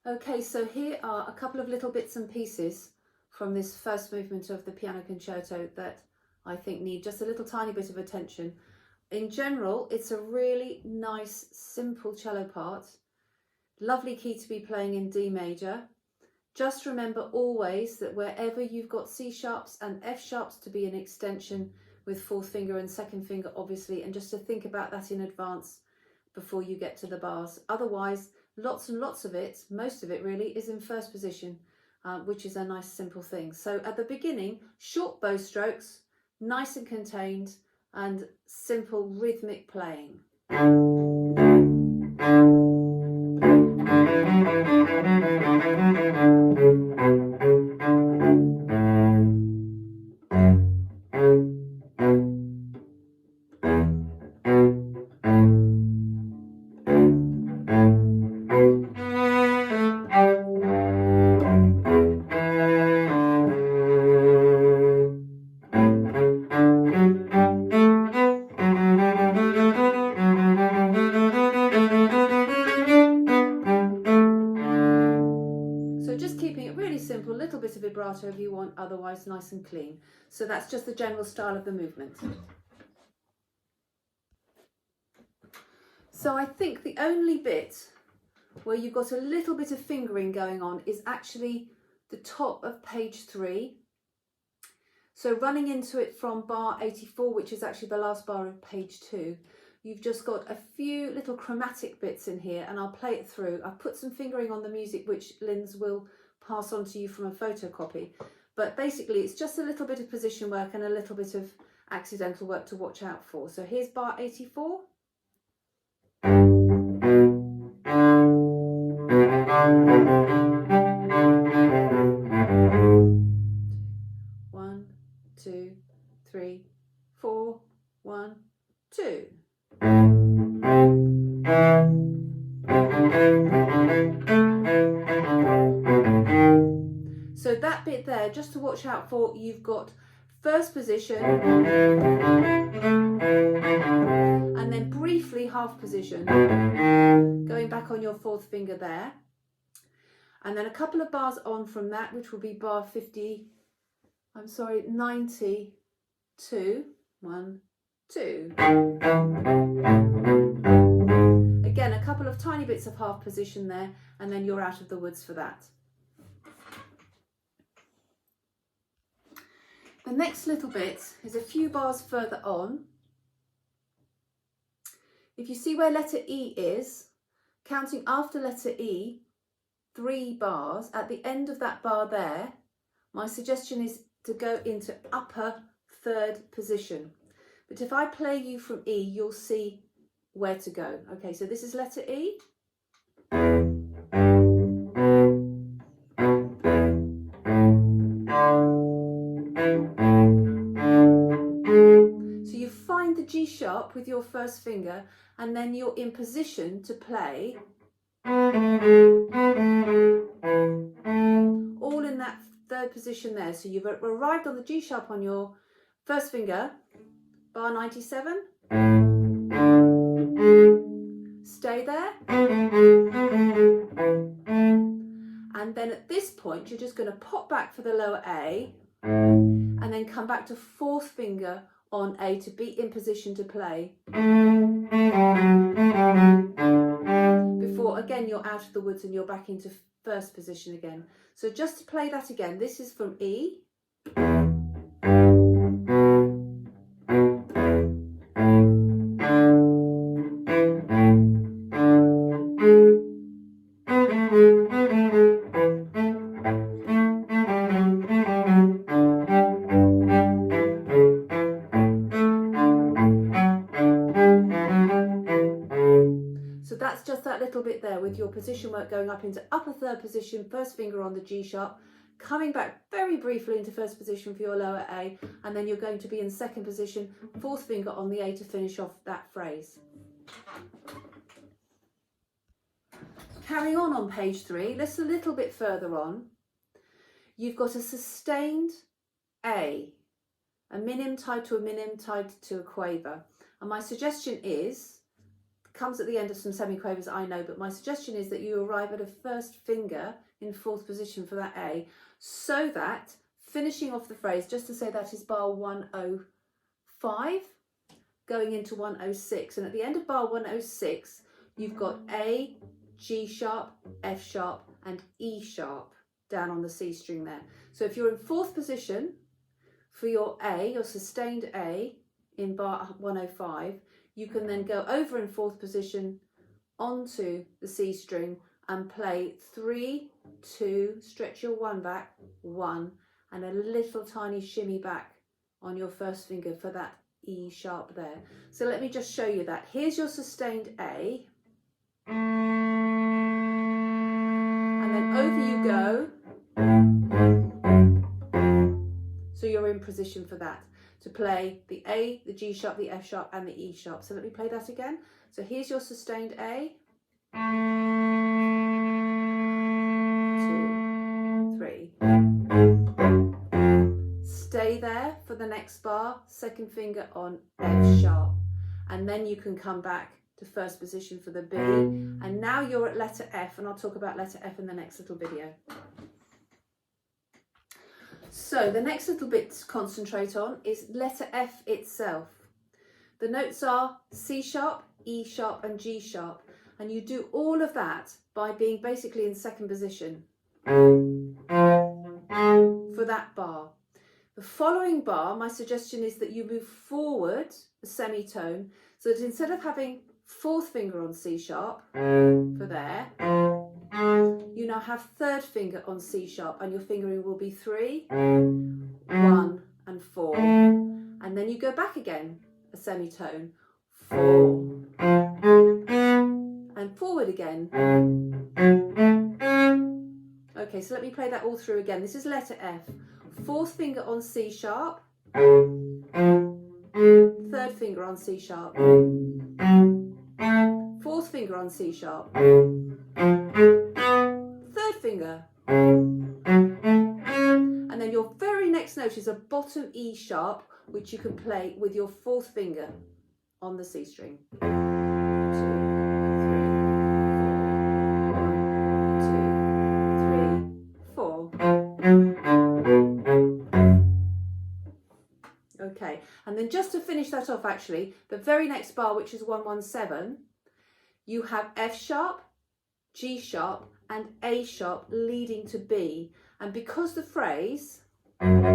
Okay, so here are a couple of little bits and pieces from this first movement of the piano concerto that I think need just a little tiny bit of attention. In general, it's a really nice, simple cello part. Lovely key to be playing in D major. Just remember always that wherever you've got C sharps and F sharps to be an extension with fourth finger and second finger, obviously, and just to think about that in advance before you get to the bars. Otherwise, lots and lots of it, most of it really, is in first position, which is a nice simple thing. So at the beginning, short bow strokes, nice and contained, and simple rhythmic playing. Simple, little bit of vibrato if you want, otherwise nice and clean. So that's just the general style of the movement. So I think the only bit where you've got a little bit of fingering going on is actually the top of page 3. So running into it from bar 84, which is actually the last bar of page 2, you've just got a few little chromatic bits in here, and I'll play it through. I've put some fingering on the music, which Linz will pass on to you from a photocopy, but basically it's just a little bit of position work and a little bit of accidental work to watch out for. So here's bar 84. One, two, three, 4, 1, 2. So that bit there, just to watch out for, you've got first position and then briefly half position, going back on your fourth finger there. And then a couple of bars on from that, which will be bar 92. 1, 2. Again, a couple of tiny bits of half position there, and then you're out of the woods for that. The next little bit is a few bars further on. If you see where letter E is, counting after letter E, 3 bars, at the end of that bar there, my suggestion is to go into upper 3rd position. But if I play you from E, you'll see where to go. Okay, so this is letter E. So you find the G sharp with your first finger, and then you're in position to play all in that 3rd position there. So you've arrived on the G sharp on your first finger, bar 97, stay there, and then at this point you're just going to pop back for the lower A and then come back to 4th finger on A to be in position to play before again you're out of the woods and you're back into 1st position again. So just to play that again, this is from E. That's just that little bit there with your position work going up into upper 3rd position, first finger on the G sharp, coming back very briefly into 1st position for your lower A, and then you're going to be in 2nd position, 4th finger on the A to finish off that phrase. Carrying on page 3, let's a little bit further on. You've got a sustained A, a minim tied to a minim tied to a quaver, and my suggestion is comes at the end of some semiquavers, I know, but my suggestion is that you arrive at a first finger in fourth position for that A, so that finishing off the phrase, just to say that is bar 105 going into 106, and at the end of bar 106 you've got A, G sharp, F sharp and E sharp down on the C string there. So if you're in fourth position for your A, your sustained A in bar 105, you can then go over in fourth position onto the C string and play 3, 2, stretch your 1 back, 1, and a little tiny shimmy back on your first finger for that E sharp there. So let me just show you that. Here's your sustained A, and then over you go. So you're in position for that, to play the A, the G sharp, the F sharp and the E sharp. So let me play that again. So here's your sustained A, 2, 3. Stay there for the next bar, second finger on F sharp, and then you can come back to first position for the B, and now you're at letter F, and I'll talk about letter F in the next little video. So the next little bit to concentrate on is letter F itself. The notes are C sharp, E sharp and G sharp, and you do all of that by being basically in second position for that bar. The following bar, my suggestion is that you move forward a semitone, so that instead of having fourth finger on C sharp for there, you now have third finger on C sharp, and your fingering will be 3, 1 and 4, and then you go back again a semitone, 4 and forward again. Okay, so let me play that all through again. This is letter F. Fourth finger on C sharp, third finger on C sharp, fourth finger on C sharp, third finger, and then your very next note is a bottom E sharp, which you can play with your fourth finger on the C string. 2, 3, 4, 1, 2, 3, 4. Okay, and then just to finish that off, actually, the very next bar, which is 117, you have F sharp, G sharp and A sharp leading to B, and because the phrase then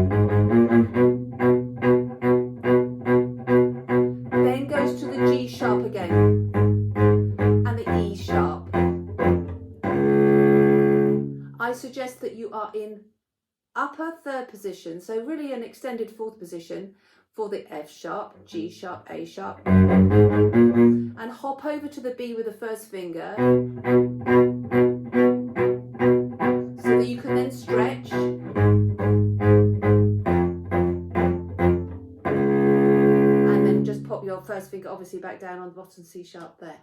goes to the G sharp again and the E sharp, I suggest that you are in upper third position, so really an extended fourth position for the F sharp, G sharp, A sharp, and hop over to the B with the first finger, so that you can then stretch and then just pop your first finger obviously back down on the bottom C sharp there.